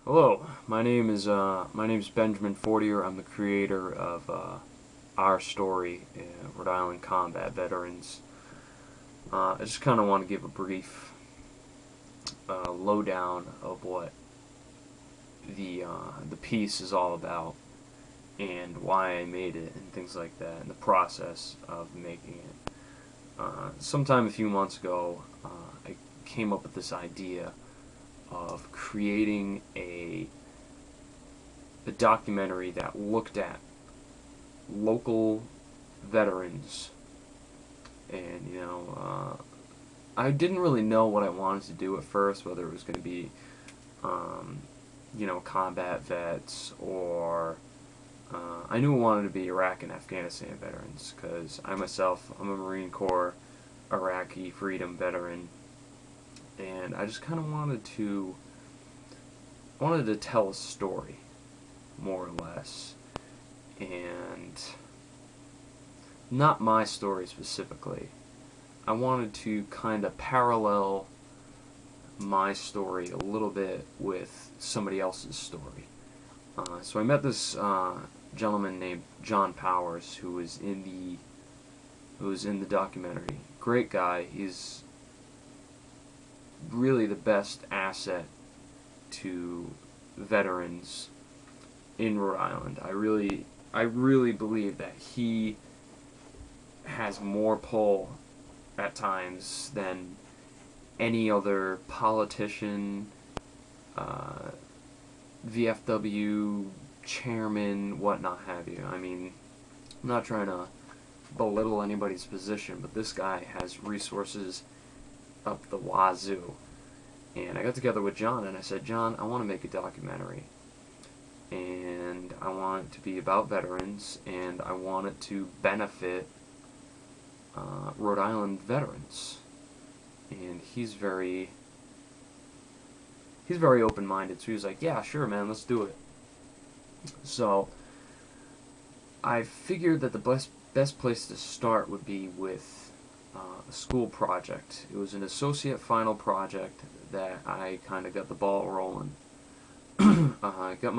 Hello, my name is Benjamin Fortier. I'm the creator of Our Story, Rhode Island Combat Veterans. I just kind of want to give a brief lowdown of what the piece is all about and why I made it and things like that, and the process of making it. Sometime a few months ago, I came up with this idea of creating a documentary that looked at local veterans, and I didn't really know what I wanted to do at first, whether it was going to be combat vets or I knew I wanted to be Iraq and Afghanistan veterans because I myself, I'm a Marine Corps Iraqi freedom veteran, and I just kind of wanted to tell a story, more or less, and not my story specifically. I wanted to kind of parallel my story a little bit with somebody else's story. So I met this gentleman named John Powers who was in the documentary. Great guy. He's really the best asset to veterans in Rhode Island. I really believe that he has more pull at times than any other politician, VFW chairman, whatnot have you. I mean, I'm not trying to belittle anybody's position, but this guy has resources up the wazoo. And I got together with John and I said, John, I want to make a documentary. And I want it to be about veterans, and I want it to benefit Rhode Island veterans. And he's very open-minded, so he was like, yeah, sure, man, let's do it. So I figured that the best place to start would be with a school project. It was an associate final project that I kind of got the ball rolling. I got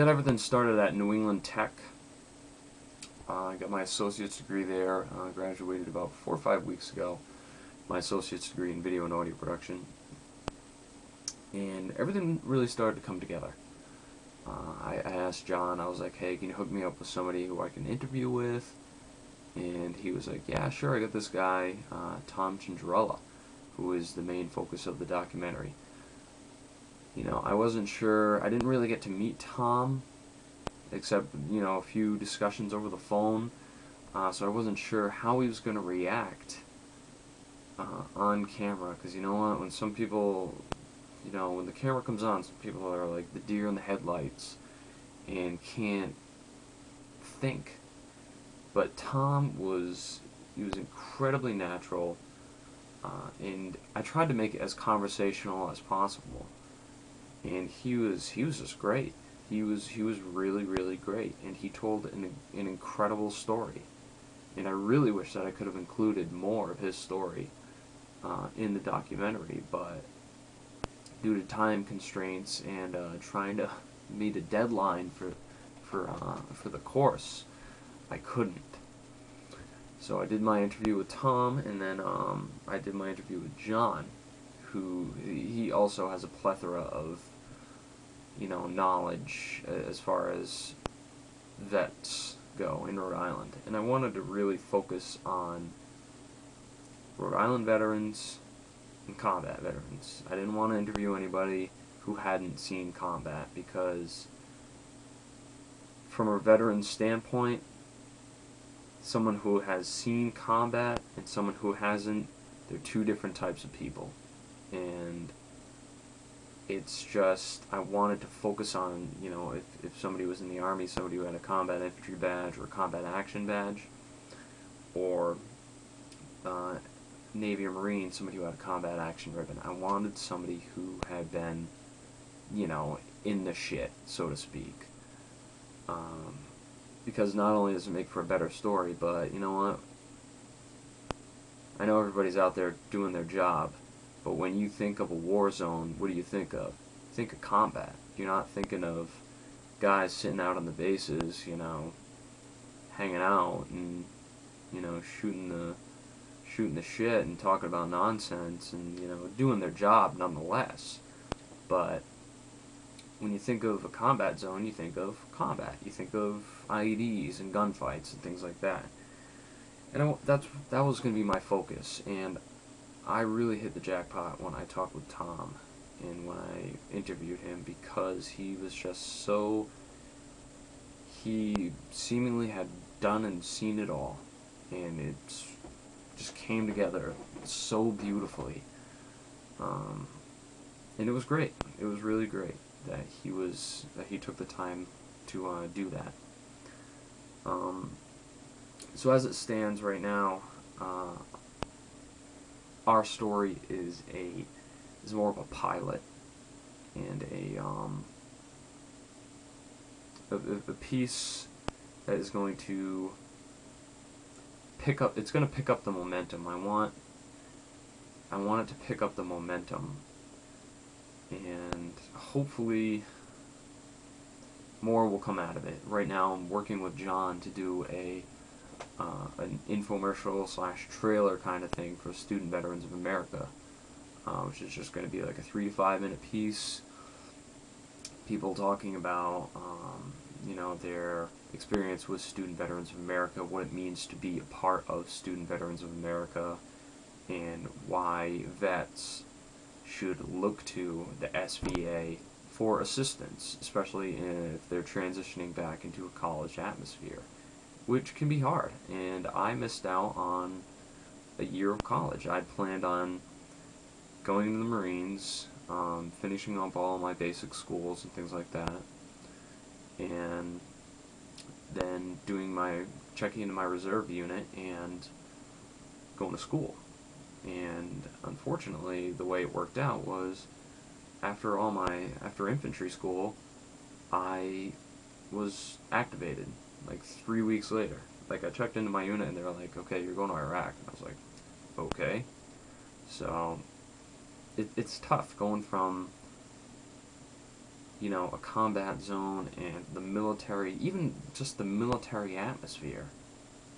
everything started at New England Tech. I got my associate's degree there. Graduated about 4 or 5 weeks ago. My associate's degree in video and audio production. And everything really started to come together. I asked John, I was like, hey, can you hook me up with somebody who I can interview with? And he was like, yeah, sure, I got this guy, Tom Chingerella, who is the main focus of the documentary. I wasn't sure, I didn't really get to meet Tom, except, a few discussions over the phone, so I wasn't sure how he was going to react on camera, because you know what, when some people, when the camera comes on, some people are like the deer in the headlights and can't think. But Tom was incredibly natural, and I tried to make it as conversational as possible. And he was just great. He was really, really great, and he told an incredible story. And I really wish that I could have included more of his story in the documentary, but due to time constraints and trying to meet a deadline for the course, I couldn't. So I did my interview with Tom, and then I did my interview with John, who he also has a plethora of knowledge as far as vets go in Rhode Island. And I wanted to really focus on Rhode Island veterans and combat veterans. I didn't want to interview anybody who hadn't seen combat, because from a veteran's standpoint, someone who has seen combat and someone who hasn't, they're two different types of people. And it's just, I wanted to focus on, if somebody was in the Army, somebody who had a combat infantry badge or a combat action badge, or Navy or Marine, somebody who had a combat action ribbon. I wanted somebody who had been, in the shit, so to speak. Because not only does it make for a better story, but you know what? I know everybody's out there doing their job, But when you think of a war zone, what do you think of? Think of combat. You're not thinking of guys sitting out on the bases, hanging out and, shooting the shit and talking about nonsense and, doing their job nonetheless. That when you think of a combat zone, you think of combat. You think of IEDs and gunfights and things like that. And that was going to be my focus. And I really hit the jackpot when I talked with Tom and when I interviewed him, because he was just so... He seemingly had done and seen it all. And it just came together so beautifully. And it was great. It was really great that he took the time to do that. So as it stands right now, our story is more of a pilot and a piece that is going to pick up. It's going to pick up the momentum. I want it to pick up the momentum, and hopefully more will come out of it. Right now I'm working with John to do an infomercial / trailer kind of thing for Student Veterans of America, which is just going to be like a 3 to 5 minute piece. People talking about their experience with Student Veterans of America, what it means to be a part of Student Veterans of America, and why vets should look to the SVA for assistance, especially if they're transitioning back into a college atmosphere, which can be hard. And I missed out on a year of college. I'd planned on going to the Marines, finishing up all my basic schools and things like that, and then checking into my reserve unit and going to school. And unfortunately, the way it worked out was, after infantry school, I was activated like 3 weeks later. Like, I checked into my unit and they were like, okay, you're going to Iraq. And I was like, okay. So it's tough going from a combat zone and the military, even just the military atmosphere.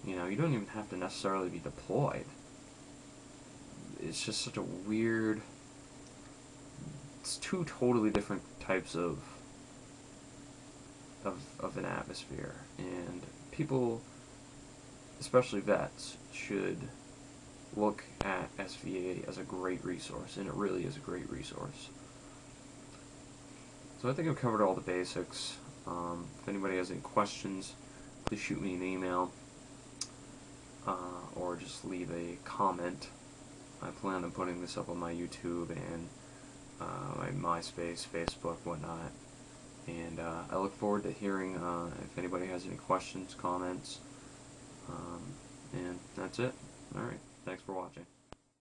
You don't even have to necessarily be deployed. It's just such a weird... It's two totally different types of an atmosphere, and people, especially vets, should look at SVA as a great resource, and it really is a great resource. So I think I've covered all the basics. If anybody has any questions, please shoot me an email, or just leave a comment. I plan on putting this up on my YouTube and my MySpace, Facebook, whatnot. And I look forward to hearing if anybody has any questions, comments, and that's it. Alright, thanks for watching.